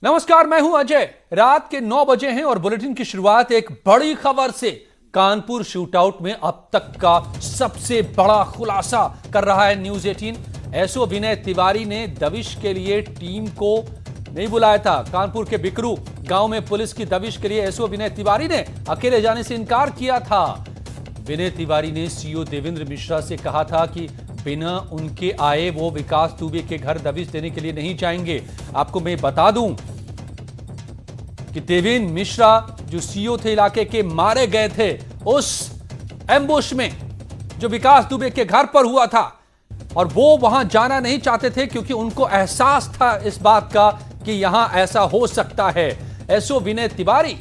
नमस्कार, मैं हूं अजय। रात के 9 बजे हैं और बुलेटिन की शुरुआत एक बड़ी खबर से। कानपुर शूटआउट में अब तक का सबसे बड़ा खुलासा कर रहा है न्यूज 18। एसओ विनय तिवारी ने दबिश के लिए टीम को नहीं बुलाया था। कानपुर के बिकरू गांव में पुलिस की दबिश के लिए एसओ विनय तिवारी ने अकेले जाने से इनकार किया था। विनय तिवारी ने सीओ देवेंद्र मिश्रा से कहा था कि बिना उनके आए वो विकास दुबे के घर दबिश देने के लिए नहीं जाएंगे। आपको मैं बता दूं कि देवेंद्र मिश्रा जो सीओ थे इलाके के, मारे गए थे उस एम्बुश में जो विकास दुबे के घर पर हुआ था, और वो वहां जाना नहीं चाहते थे क्योंकि उनको एहसास था इस बात का कि यहां ऐसा हो सकता है। एसओ विनय तिवारी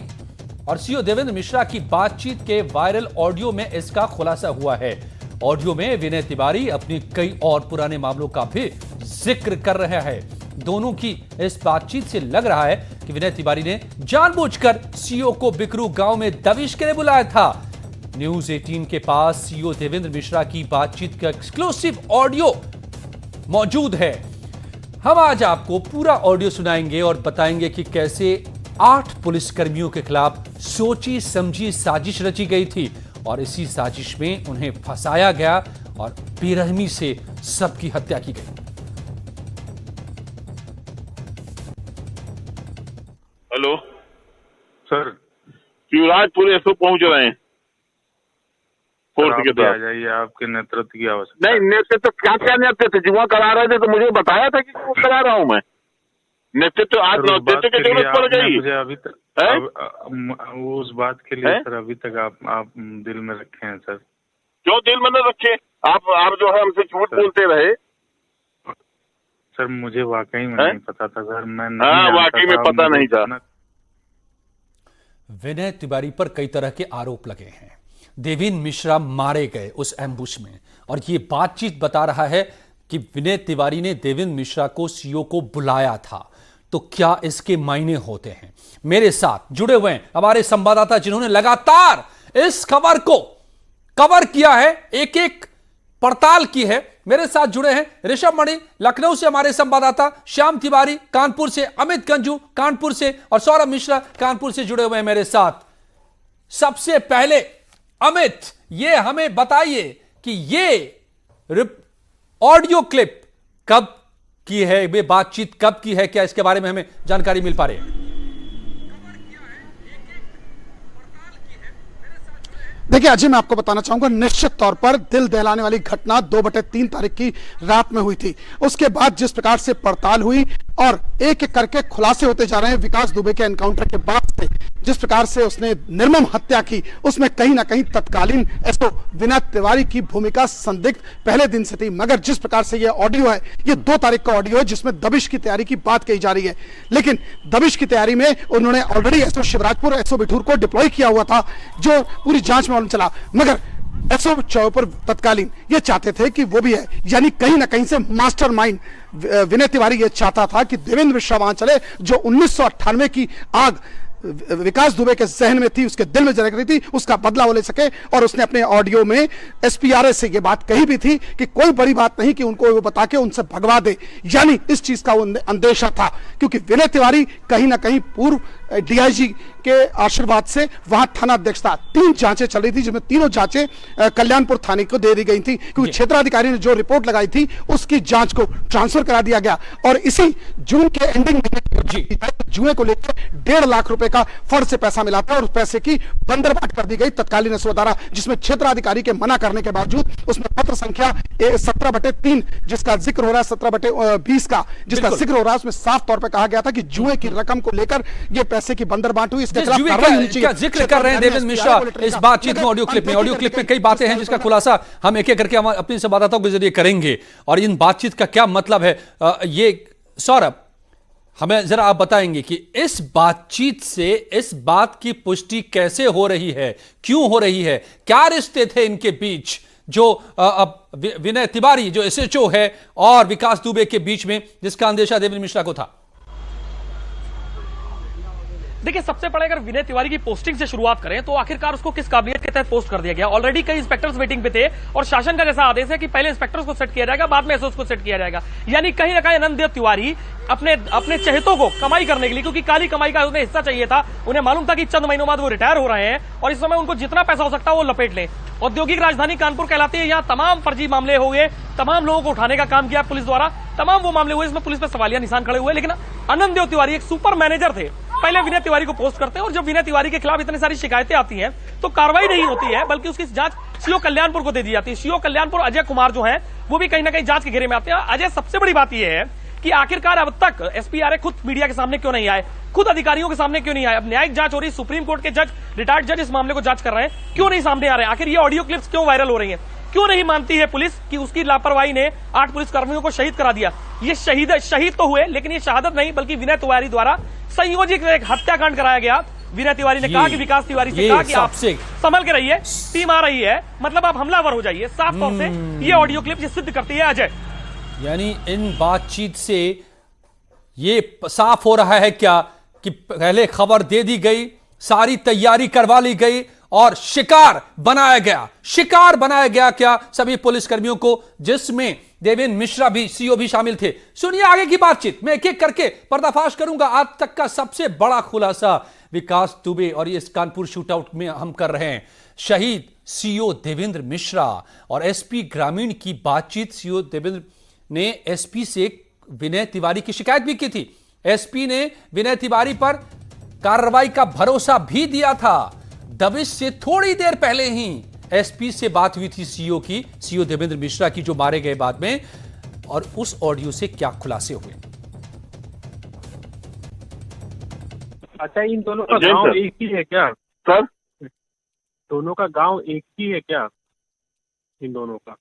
और सीओ देवेंद्र मिश्रा की बातचीत के वायरल ऑडियो में इसका खुलासा हुआ है। ऑडियो में विनय तिवारी अपनी कई और पुराने मामलों का भी जिक्र कर रहा है। दोनों की इस बातचीत से लग रहा है कि विनय तिवारी ने जानबूझकर सीओ को बिकरू गांव में दबिश के लिए बुलाया था। न्यूज 18 के पास सीओ देवेंद्र मिश्रा की बातचीत का एक्सक्लूसिव ऑडियो मौजूद है। हम आज आपको पूरा ऑडियो सुनाएंगे और बताएंगे कि कैसे 8 पुलिसकर्मियों के खिलाफ सोची समझी साजिश रची गई थी और इसी साजिश में उन्हें फंसाया गया और बेरहमी से सबकी हत्या की गई। हेलो सर, शिवराजपुर एसओ पहुंच रहे हैं फोर्स के आ साथ। जाइए, आपके नेतृत्व की आवश्यकता नहीं, नेतृत्व क्या क्या नेतृत्व जुआ करा रहे थे तो मुझे बताया था कि करा रहा हूं मैं। नेतृत्व आज नेतृत्व की जरूरत पड़ गई मुझे अभी तक उस बात के लिए सर अभी तक आप दिल में रखे हैं सर। क्यों दिल में न रखे? आप जो है हमसे झूठ बोलते रहे सर। मुझे वाकई में नहीं पता था सर। मैं वाकई में पता नहीं था। विनय तिवारी पर कई तरह के आरोप लगे हैं। देवेंद्र मिश्रा मारे गए उस एम्बुश में, और ये बातचीत बता रहा है कि विनय तिवारी ने देवेंद्र मिश्रा को सीओ को बुलाया था। तो क्या इसके मायने होते हैं? मेरे साथ जुड़े हुए हैं हमारे संवाददाता जिन्होंने लगातार इस खबर को कवर किया है, एक एक पड़ताल की है। मेरे साथ जुड़े हैं ऋषभ मणि लखनऊ से, हमारे संवाददाता श्याम तिवारी कानपुर से, अमित गंजू कानपुर से और सौरभ मिश्रा कानपुर से जुड़े हुए हैं मेरे साथ। सबसे पहले अमित, ये हमें बताइए कि ये ऑडियो क्लिप कब की है, ये बातचीत कब की है, क्या इसके बारे में हमें जानकारी मिल पा रही है? देखिए अजय, मैं आपको बताना चाहूंगा, निश्चित तौर पर दिल दहलाने वाली घटना 2/3 तारीख की रात में हुई थी। उसके बाद जिस प्रकार से पड़ताल हुई और एक एक करके खुलासे होते जा रहे हैं विकास दुबे के एनकाउंटर के बाद से, जिस प्रकार से उसने निर्मम हत्या की, उसमें कहीं ना कहीं तत्कालीन एसओ विनय तिवारी की भूमिका संदिग्ध पहले दिन से थी। मगर जिस प्रकार से यह ऑडियो है, ये 2 तारीख का ऑडियो है जिसमें दबिश की तैयारी की बात कही जा रही है। लेकिन दबिश की तैयारी में उन्होंने already SO Shivrajpur, SO Bithoor को डिप्लॉय किया हुआ था, जो पूरी जांच में मालूम चला। मगर एसओ चौपर तत्कालीन ये चाहते थे कि वो भी है, यानी कहीं ना कहीं से मास्टरमाइंड विनय तिवारी ये चाहता था कि देवेंद्र मिश्रा वहां चले, जो 1998 की आग विकास दुबे के जहन में थी, उसके दिल में जलक रही थी, उसका बदला वो ले सके। और उसने अपने ऑडियो में एसपीआरएस से ये बात कही भी थी कि कोई बड़ी बात नहीं कि उनको वो बता के उनसे भगवा दे, यानी इस चीज का अंदेशा था। क्योंकि विनय तिवारी कहीं ना कहीं पूर्व डीआईजी के आशीर्वाद से वहां थाना अध्यक्ष था। 3 जांचें चल रही थी जिसमें तीनों जांचें कल्याणपुर थाने को दे दी गई थी, क्योंकि क्षेत्राधिकारी ने जो रिपोर्ट लगाई थी उसकी जांच को ट्रांसफर करा दिया गया। और इसी जून के एंडिंग में जुए को लेकर 1.5 लाख रुपए का फंड से पैसा मिला था और उस पैसे की बंदरबाट कर दी गई तत्कालीन एसओ द्वारा, जिसमें क्षेत्राधिकारी के मना करने के बावजूद उसमें पत्र संख्या 17/3 जिसका जिक्र हो रहा है, 17/20 का जिसका जिक्र हो रहा है, उसमें साफ तौर पर कहा गया था कि जुए की रकम को लेकर यह पैसे की बंदरबाट हुई। इसके खिलाफ कार्रवाई होनी चाहिए। जिक्र कर रहे हैं देवेंद्र मिश्रा इस बातचीत में, ऑडियो क्लिप में कई बातें हैं जिसका खुलासा हम एक एक करके अपने संवाददाताओं के जरिए करेंगे। और इन बातचीत का क्या मतलब है, ये सौरभ हमें जरा आप बताएंगे कि इस बातचीत से इस बात की पुष्टि कैसे हो रही है, क्यों हो रही है, क्या रिश्ते थे इनके बीच, जो विनय तिवारी जो एसएचओ है और विकास दुबे के बीच में, जिसका अंदेशा देवेंद्र मिश्रा को था? देखिए, सबसे पहले अगर विनय तिवारी की पोस्टिंग से शुरुआत करें तो आखिरकार उसको किस काबिलियत के तहत पोस्ट कर दिया गया। ऑलरेडी कई इंस्पेक्टर्स वेटिंग पे थे और शासन का जैसा आदेश है कि पहले इंस्पेक्टर्स को सेट किया जाएगा, बाद में एसओस को सेट किया जाएगा। यानी कहीं ना कहीं अनंत तिवारी अपने अपने चहेतों को कमाई करने के लिए, क्योंकि काली कमाई का उन्हें हिस्सा चाहिए था। उन्हें मालूम था कि चंद महीनों बाद वो रिटायर हो रहे हैं और इस समय उनको जितना पैसा हो सकता है वो लपेट लें। औद्योगिक राजधानी कानपुर कहलाती है, यहाँ तमाम फर्जी मामले हो गए, तमाम लोगों को उठाने का काम किया पुलिस द्वारा, तमाम वो मामले हुए इसमें पुलिस पे सवालिया निशान खड़े हुए। लेकिन अनंत देव तिवारी एक सुपर मैनेजर थे, पहले विनय तिवारी को पोस्ट करते हैं और जब विनय तिवारी के खिलाफ इतनी सारी शिकायतें आती हैं तो कार्रवाई नहीं होती है, बल्कि उसकी जांच सीओ कल्याणपुर को दे दी जाती है। सीओ कल्याणपुर अजय कुमार जो है वो भी कहीं ना कहीं जांच के घेरे में आते हैं। अजय, सबसे बड़ी बात यह है कि आखिरकार अब तक एसपी आरए खुद मीडिया के सामने क्यों नहीं आए, खुद अधिकारियों के सामने क्यों नहीं आए? अब न्यायिक जांच हो रही, सुप्रीम कोर्ट के जज, रिटायर्ड जज इस मामले को जांच कर रहे हैं, क्यों नहीं सामने आ रहे हैं? आखिर ये ऑडियो क्लिप्स क्यों वायरल हो रही हैं? क्यों नहीं मानती है पुलिस कि उसकी लापरवाही ने 8 पुलिसकर्मियों को शहीद करा दिया? ये शहीद तो हुए, लेकिन ये शहादत नहीं बल्कि विनय तिवारी द्वारा संयोजित एक हत्याकांड कराया गया। विनय तिवारी ने कहा कि विकास तिवारी से कहा कि आप संभल के रहिए, टीम आ रही है, मतलब आप हमलावर हो जाइए। साफ तौर से ये ऑडियो क्लिप सिद्ध करती है अजय। यानी इन बातचीत से ये साफ हो रहा है क्या कि पहले खबर दे दी गई, सारी तैयारी करवा ली गई और शिकार बनाया गया क्या सभी पुलिसकर्मियों को, जिसमें देवेंद्र मिश्रा भी, सीओ भी शामिल थे। सुनिए आगे की बातचीत, मैं एक एक करके पर्दाफाश करूंगा। आज तक का सबसे बड़ा खुलासा विकास दुबे और इस कानपुर शूटआउट में हम कर रहे हैं। शहीद सीओ देवेंद्र मिश्रा और एसपी ग्रामीण की बातचीत। सीओ देवेंद्र ने एसपी से विनय तिवारी की शिकायत भी की थी। एसपी ने विनय तिवारी पर कार्रवाई का भरोसा भी दिया था। दबिश से थोड़ी देर पहले ही एसपी से बात हुई थी सीओ देवेंद्र मिश्रा की, जो मारे गए बाद में, और उस ऑडियो से क्या खुलासे हुए। अच्छा, इन दोनों का गांव एक ही है क्या सर? दोनों का गांव एक ही है क्या? इन दोनों का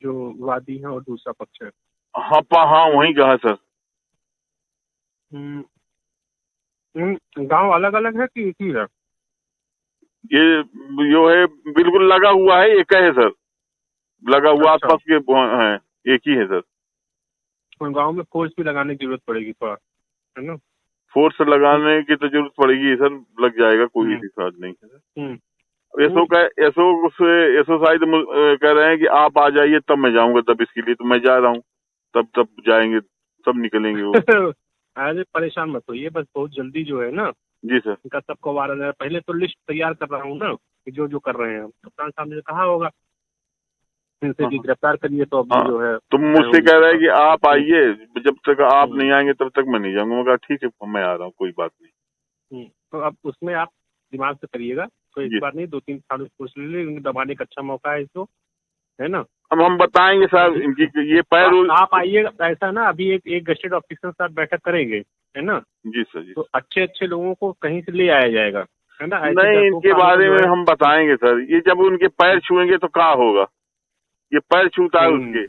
जो वादी है और दूसरा पक्ष है? हाँ वहीं का है सर। गांव अलग अलग है कि एक ही है? ये जो है बिल्कुल लगा हुआ है, एक है सर, लगा हुआ आसपास के हैं, एक ही है सर। गांव में फोर्स भी लगाने की जरूरत पड़ेगी थोड़ा, है ना? फोर्स लगाने की तो जरूरत पड़ेगी सर, लग जाएगा, कोई दिक्कत नहीं है। एसओ शायद कह रहे हैं कि आप आ जाइए तब मैं जाऊंगा, तब इसके लिए तो मैं जा रहा हूँ, तब जाएंगे, तब निकलेंगे वो। अरे परेशान मत होइए, बस बहुत जल्दी जो है ना। जी सर। इनका सबको वारंट है, पहले तो लिस्ट तैयार कर रहा हूँ ना कि जो कर रहे हैं, कप्तान साहब ने कहा होगा इनसे कि गिरफ्तार करिए, तो अब जो है तुम मुझसे कह रहे हैं कि आप आइए, जब तक आप नहीं आएंगे तब तक मैं नहीं जाऊंगा। मैं कहा ठीक है, मैं आ रहा हूँ, कोई बात नहीं। तो अब उसमें आप दिमाग से करिएगा, तो एक बार नहीं 2-3 साल पूछ लीजिए, दबाने का अच्छा मौका है इसको, है ना? अब हम बताएंगे सर इनकी ये पैर। आप आइए, ऐसा ना, अभी एक गस्टेड ऑफिसर के साथ बैठक करेंगे, है ना? जी सर जी। तो अच्छे लोगों को कहीं से ले आया जाएगा, है ना? नहीं, इनके बारे में हम बताएंगे सर। ये जब उनके पैर छुएंगे तो क्या होगा, ये पैर छूता है उसके।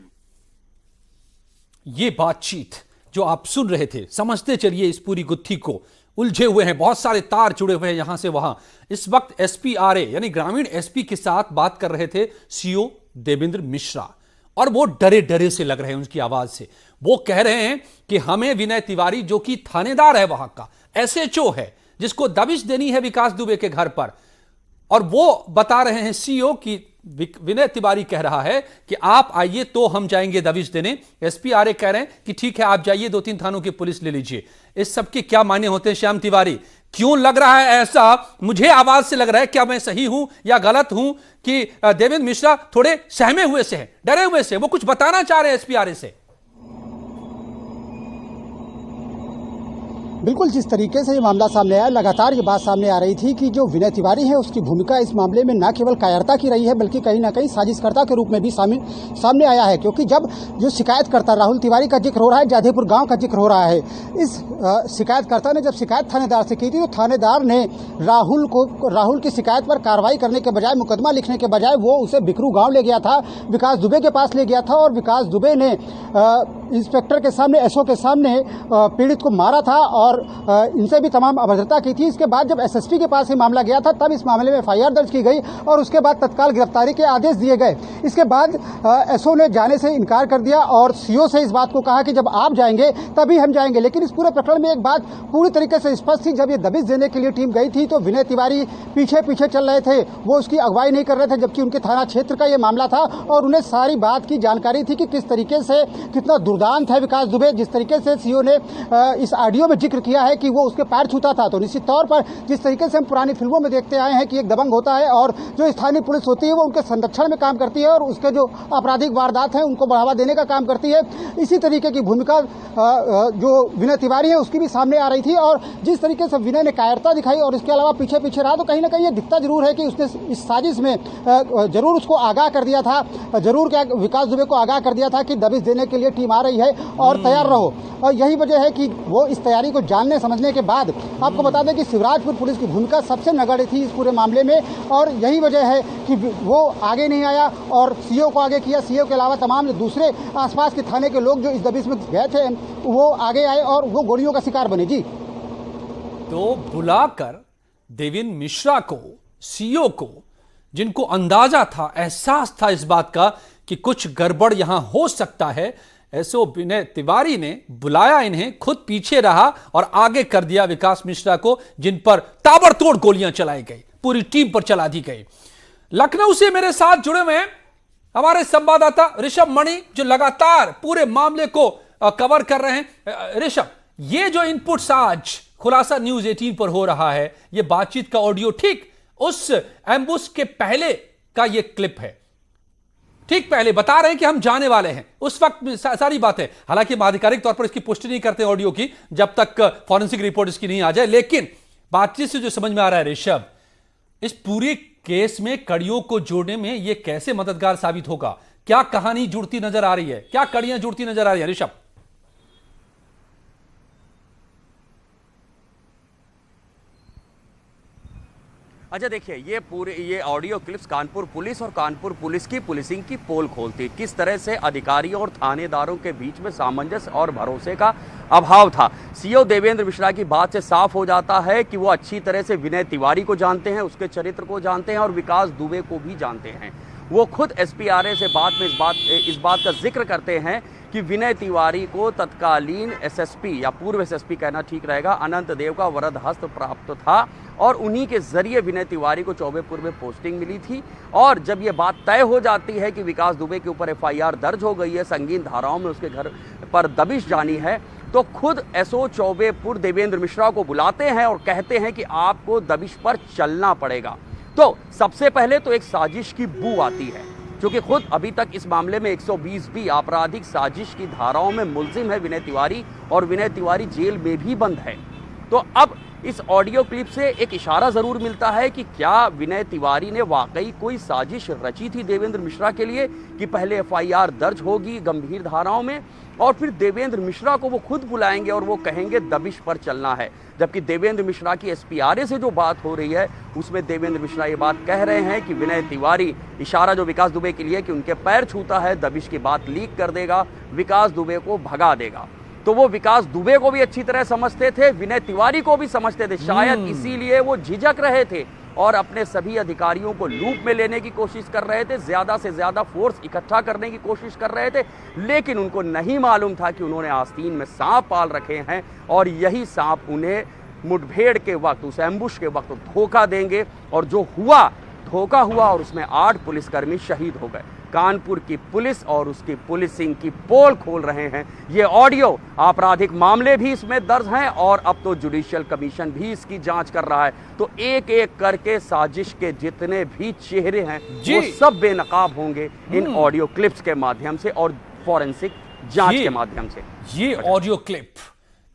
ये बातचीत जो आप सुन रहे थे, समझते चलिए इस पूरी गुत्थी को। उलझे हुए हैं, बहुत सारे तार जुड़े हुए हैं यहां से वहां। इस वक्त एसपी आरए यानी ग्रामीण एसपी के साथ बात कर रहे थे सीओ देवेंद्र मिश्रा, और वो डरे से लग रहे हैं उनकी आवाज से। वो कह रहे हैं कि हमें विनय तिवारी, जो कि थानेदार है वहां का, एसएचओ है, जिसको दबिश देनी है विकास दुबे के घर पर, और वो बता रहे हैं सीओ की विनय तिवारी कह रहा है कि आप आइए तो हम जाएंगे दबिश देने। एसपी आरए कह रहे हैं कि ठीक है, आप जाइए, 2-3 थानों की पुलिस ले लीजिए। इस सब के क्या मायने होते हैं श्याम तिवारी? क्यों लग रहा है ऐसा? मुझे आवाज से लग रहा है, क्या मैं सही हूं या गलत हूं, कि देवेंद्र मिश्रा थोड़े सहमे हुए से हैं, डरे हुए से, वो कुछ बताना चाह रहे हैं एसपी आरए से। बिल्कुल, जिस तरीके से ये मामला सामने आया, लगातार ये बात सामने आ रही थी कि जो विनय तिवारी है उसकी भूमिका इस मामले में न केवल कायरता की रही है, बल्कि कहीं ना कहीं साजिशकर्ता के रूप में भी सामने आया है। क्योंकि जब जो शिकायतकर्ता राहुल तिवारी का जिक्र हो रहा है, जाधेपुर गांव का जिक्र हो रहा है, इस शिकायतकर्ता ने जब शिकायत थानेदार से की थी, तो थानेदार ने राहुल की शिकायत पर कार्रवाई करने के बजाय, मुकदमा लिखने के बजाय, वो उसे बिकरू गाँव ले गया था, विकास दुबे के पास ले गया था, और विकास दुबे ने इंस्पेक्टर के सामने, एसओ के सामने पीड़ित को मारा था और और इनसे भी तमाम अभद्रता की थी। इसके बाद जब एसएसपी के पास ये मामला गया था तब इस मामले में एफआईआर दर्ज की गई और उसके बाद तत्काल गिरफ्तारी के आदेश दिए गए। इसके बाद एसओ ने जाने से इनकार कर दिया और सीओ से इस बात को कहा कि जब आप जाएंगे तभी हम जाएंगे। लेकिन इस पूरे प्रकरण में एक बात पूरी तरीके से स्पष्ट थी, जब ये दबिश देने के लिए टीम गई थी तो विनय तिवारी पीछे पीछे चल रहे थे, वो उसकी अगुवाई नहीं कर रहे थे, जबकि उनके थाना क्षेत्र का ये मामला था और उन्हें सारी बात की जानकारी थी कि किस तरीके से कितना दुर्दांत है विकास दुबे। जिस तरीके से सीओ ने इस ऑडियो में जिक्र किया है कि वो उसके पैर छूता था, तो निश्चित तौर पर जिस तरीके से हम पुरानी फिल्मों में देखते आए हैं कि एक दबंग होता है और जो स्थानीय पुलिस होती है वो उनके संरक्षण में काम करती है और उसके जो आपराधिक वारदात हैं उनको बढ़ावा देने का काम करती है, इसी तरीके की भूमिका जो विनय तिवारी है उसकी भी सामने आ रही थी। और जिस तरीके से विनय ने कायरता दिखाई और इसके अलावा पीछे पीछे रहा, तो कहीं ना कहीं ये दिखता जरूर है कि उसने इस साजिश में जरूर उसको आगाह कर दिया था, जरूर क्या विकास दुबे को आगाह कर दिया था कि दबिश देने के लिए टीम आ रही है और तैयार रहो। और यही वजह है कि वो इस तैयारी को जानने समझने के बाद आपको बता दें कि शिवराजपुर पुलिस की भूमिका सबसे नगण्य थी इस पूरे मामले में और यही वजह है कि वो आगे नहीं आया और सीओ को आगे किया। सीओ के अलावा तमाम दूसरे आसपास के थाने के लोग जो इस दबिश में गए थे वो आगे आए और वो गोलियों का शिकार बने। जी, तो बुलाकर देवेंद्र मिश्रा को, सीओ को, जिनको अंदाजा था, एहसास था इस बात का कि कुछ गड़बड़ यहां हो सकता है, एसओ विनय तिवारी ने बुलाया इन्हें, खुद पीछे रहा और आगे कर दिया विकास मिश्रा को, जिन पर ताबड़तोड़ गोलियां चलाई गई, पूरी टीम पर चला दी गई। लखनऊ से मेरे साथ जुड़े हुए हैं हमारे संवाददाता ऋषभ मणि, जो लगातार पूरे मामले को कवर कर रहे हैं। ऋषभ, ये जो इनपुट्स आज खुलासा न्यूज 18 पर हो रहा है, ये बातचीत का ऑडियो ठीक उस एम्बुश के पहले का ये क्लिप है, ठीक पहले बता रहे हैं कि हम जाने वाले हैं, उस वक्त सारी बातें। हालांकि हम आधिकारिक तौर पर इसकी पुष्टि नहीं करते ऑडियो की जब तक फॉरेंसिक रिपोर्ट इसकी नहीं आ जाए, लेकिन बातचीत से जो समझ में आ रहा है ऋषभ, इस पूरे केस में कड़ियों को जोड़ने में यह कैसे मददगार साबित होगा? क्या कहानी जुड़ती नजर आ रही है, क्या कड़ियां जुड़ती नजर आ रही है ऋषभ? अच्छा, देखिए, ये ऑडियो क्लिप्स कानपुर पुलिस और कानपुर पुलिस की पुलिसिंग की पोल खोलती, किस तरह से अधिकारियों और थानेदारों के बीच में सामंजस्य और भरोसे का अभाव था। सीओ देवेंद्र मिश्रा की बात से साफ हो जाता है कि वो अच्छी तरह से विनय तिवारी को जानते हैं, उसके चरित्र को जानते हैं और विकास दुबे को भी जानते हैं। वो खुद एसपीआरए से बात में इस बात का जिक्र करते हैं कि विनय तिवारी को तत्कालीन एसएसपी या पूर्व एसएसपी कहना ठीक रहेगा, अनंत देव का वरद हस्त प्राप्त था और उन्हीं के जरिए विनय तिवारी को चौबेपुर में पोस्टिंग मिली थी। और जब ये बात तय हो जाती है कि विकास दुबे के ऊपर एफआईआर दर्ज हो गई है, संगीन धाराओं में उसके घर पर दबिश जानी है, तो खुद एसओ चौबेपुर देवेंद्र मिश्रा को बुलाते हैं और कहते हैं कि आपको दबिश पर चलना पड़ेगा। तो सबसे पहले तो एक साजिश की बू आती है, क्योंकि खुद अभी तक इस मामले में 120 आपराधिक साजिश की धाराओं में मुलजिम है विनय तिवारी और विनय तिवारी जेल में भी बंद है। तो अब इस ऑडियो क्लिप से एक इशारा जरूर मिलता है कि क्या विनय तिवारी ने वाकई कोई साजिश रची थी देवेंद्र मिश्रा के लिए कि पहले एफआईआर दर्ज होगी गंभीर धाराओं में और फिर देवेंद्र मिश्रा को वो खुद बुलाएंगे और वो कहेंगे दबिश पर चलना है। जबकि देवेंद्र मिश्रा की एसपीआरए से जो बात हो रही है उसमें देवेंद्र मिश्रा ये बात कह रहे हैं कि विनय तिवारी, इशारा जो विकास दुबे के लिए कि उनके पैर छूता है, दबिश की बात लीक कर देगा, विकास दुबे को भगा देगा। तो वो विकास दुबे को भी अच्छी तरह समझते थे, विनय तिवारी को भी समझते थे, शायद इसीलिए वो झिझक रहे थे और अपने सभी अधिकारियों को लूप में लेने की कोशिश कर रहे थे, ज्यादा से ज्यादा फोर्स इकट्ठा करने की कोशिश कर रहे थे। लेकिन उनको नहीं मालूम था कि उन्होंने आस्तीन में सांप पाल रखे हैं और यही सांप उन्हें मुठभेड़ के वक्त, उस एम्बुश के वक्त धोखा देंगे। और जो हुआ, धोखा हुआ और उसमें 8 पुलिसकर्मी शहीद हो गए। कानपुर की पुलिस और उसकी पुलिसिंग की पोल खोल रहे हैं। ये ऑडियो, आपराधिक मामले भी इसमें दर्ज हैं और अब तो जुडिशियल कमीशन भी इसकी जांच कर रहा है। तो एक एक करके साजिश के जितने भी चेहरे हैं वो सब बेनकाब होंगे इन ऑडियो क्लिप्स के माध्यम से और फॉरेंसिक जांच के माध्यम से। ये ऑडियो क्लिप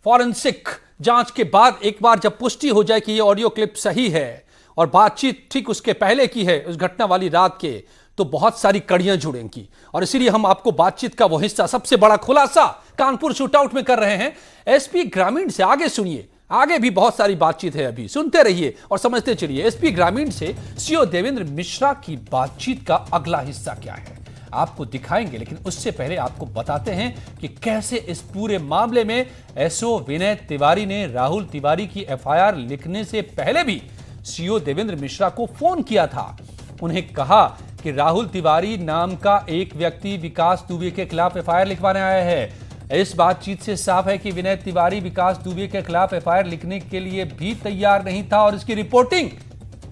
फॉरेंसिक जांच के बाद एक बार जब पुष्टि हो जाए कि ये ऑडियो क्लिप सही है और बातचीत ठीक उसके पहले की है, उस घटना वाली रात के, तो बहुत सारी कड़ियां जुड़ेंगी। और इसीलिए हम आपको बातचीत का वो हिस्सा, सबसे बड़ा खुलासा कानपुर शूटआउट में कर रहे हैं एसपी ग्रामीण से। आगे सुनिए, आगे भी बहुत सारी बातचीत है, अभी सुनते रहिए और समझते चलिए। एसपी ग्रामीण से सीओ देवेंद्र मिश्रा की बातचीत का अगला हिस्सा क्या है, आपको दिखाएंगे, लेकिन उससे पहले आपको बताते हैं कि कैसे इस पूरे मामले में एसओ विनय तिवारी ने राहुल तिवारी की एफआईआर लिखने से पहले भी सीओ देवेंद्र मिश्रा को फोन किया था। उन्हें कहा कि राहुल तिवारी नाम का एक व्यक्ति विकास दुबे के खिलाफ एफआईआर लिखवाने आया है। इस बातचीत से साफ है कि विनय तिवारी विकास दुबे के खिलाफ एफआईआर लिखने के लिए भी तैयार नहीं था और इसकी रिपोर्टिंग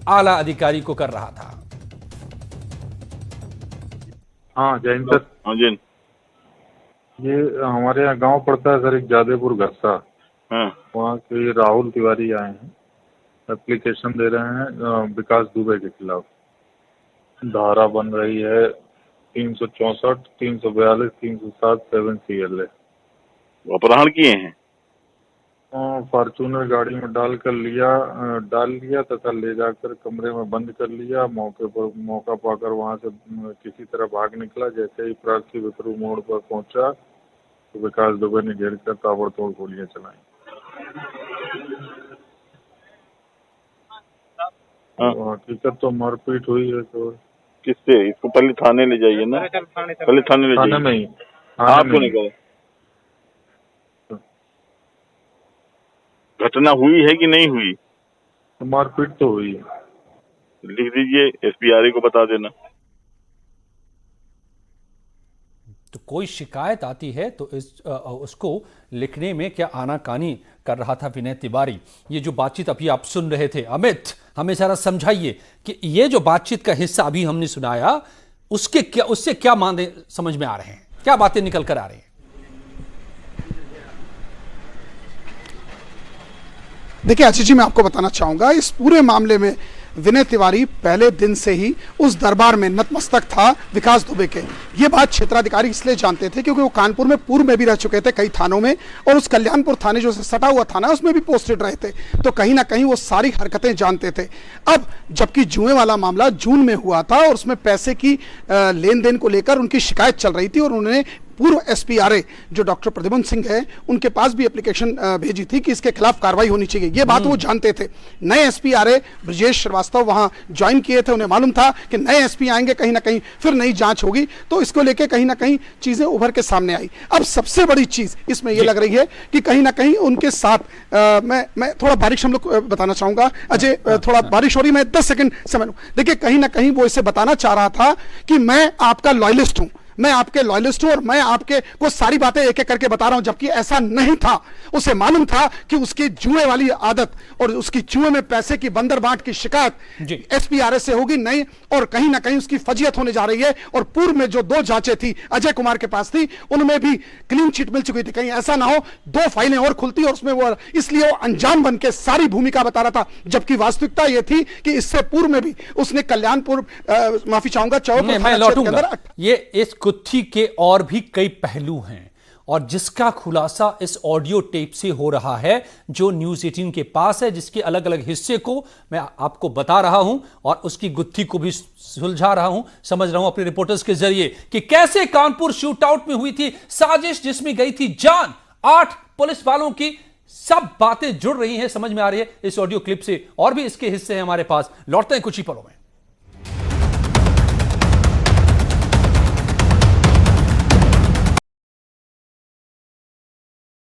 आला अधिकारी को कर रहा था। हाँ जैन सर। हाँ जी। ये हमारे यहाँ गांव पड़ता है सर, एक जादेपुर घरसा। हाँ। वहाँ के राहुल तिवारी आए हैं, एप्लीकेशन दे रहे हैं विकास दुबे के खिलाफ। धारा बन रही है 364, 342, 307 7CLA। अपहरण किए हैं। फॉर्चूनर गाड़ी में डाल लिया तथा ले जाकर कमरे में बंद कर लिया। मौका पाकर वहां से किसी तरह भाग निकला। जैसे ही प्रार्थी विक्रम मोड़ पर पहुंचा तो विकास दुबे ने घेर कर ताबड़तोड़ गोलियां चलाई। हकीकत तो मारपीट हुई है। तो किससे? इसको पहले थाने ले जाइए ना, पहले थाने ले जाइए। में ही आपको नहीं कहा घटना हुई है कि नहीं हुई? तो मारपीट तो हुई है। लिख दीजिए, एसपीआरए को बता देना। तो कोई शिकायत आती है तो उसको लिखने में क्या आनाकानी कर रहा था विनय तिवारी। ये जो बातचीत अभी आप सुन रहे थे, अमित हमें जरा समझाइए कि ये जो बातचीत का हिस्सा अभी हमने सुनाया उससे क्या माने समझ में आ रहे हैं, क्या बातें निकल कर आ रही हैं? देखिए आशीष जी, मैं आपको बताना चाहूंगा इस पूरे मामले में विनय तिवारी पहले दिन से ही उस दरबार में नतमस्तक था विकास दुबे के। ये बात क्षेत्राधिकारी इसलिए जानते थे क्योंकि वो कानपुर में पूर्व में भी रह चुके थे कई थानों में, और उस कल्याणपुर थाने जो सटा हुआ थाना उसमें भी पोस्टेड रहे थे, तो कहीं ना कहीं वो सारी हरकतें जानते थे। अब जबकि जुए वाला मामला जून में हुआ था और उसमें पैसे की लेन देन को लेकर उनकी शिकायत चल रही थी और उन्होंने पूर्व एसपीआरए जो डॉक्टर प्रद्युमन सिंह है उनके पास भी एप्लीकेशन भेजी थी कि इसके खिलाफ कार्रवाई होनी चाहिए। ये बात वो जानते थे। नए एसपीआरए ब्रजेश श्रीवास्तव वहां ज्वाइन किए थे, उन्हें मालूम था कि नए एसपी आएंगे, कहीं ना कहीं फिर नई जांच होगी, तो इसको लेकर कहीं ना कहीं चीजें उभर के सामने आई। अब सबसे बड़ी चीज इसमें यह लग रही है कि कहीं ना कहीं उनके साथ मैं थोड़ा बारिश हम लोग बताना चाहूंगा अजय, थोड़ा बारिश हो रही, मैं 10 सेकंड समझ लूं। देखिए कहीं ना कहीं वो इसे बताना चाह रहा था कि मैं आपका लॉयलिस्ट हूं, मैं आपके लॉयलिस्ट हूं और मैं आपके को सारी बातें एक एक करके बता रहा हूं, जबकि ऐसा नहीं था। उसे मालूम था कि उसकी जुए वाली आदत और उसकी जुए में पैसे की बंदरबाट की शिकायत एसपीआरए से होगी नहीं, और कहीं ना कहीं उसकी फजीयत होने जा रही है। और पूर्व में जो 2 जांचें थी अजय कुमार के पास थी, उनमें भी क्लीन चिट मिल चुकी थी। कहीं ऐसा ना हो 2 फाइलें और खुलती और उसमें वो, इसलिए वो अनजान बन के सारी भूमिका बता रहा था, जबकि वास्तविकता यह थी कि इससे पूर्व में भी उसने कल्याणपुर माफी चाहूंगा चौक ये इस गुत्थी के और भी कई पहलू हैं और जिसका खुलासा इस ऑडियो टेप से हो रहा है जो न्यूज़ 18 के पास है, जिसके अलग अलग हिस्से को मैं आपको बता रहा हूं और उसकी गुत्थी को भी सुलझा रहा हूं, समझ रहा हूं अपने रिपोर्टर्स के जरिए कि कैसे कानपुर शूटआउट में हुई थी साजिश जिसमें गई थी जान 8 पुलिस वालों की। सब बातें जुड़ रही हैं, समझ में आ रही है इस ऑडियो क्लिप से, और भी इसके हिस्से हैं हमारे पास। लौटते हैं कुछ ही पलों में।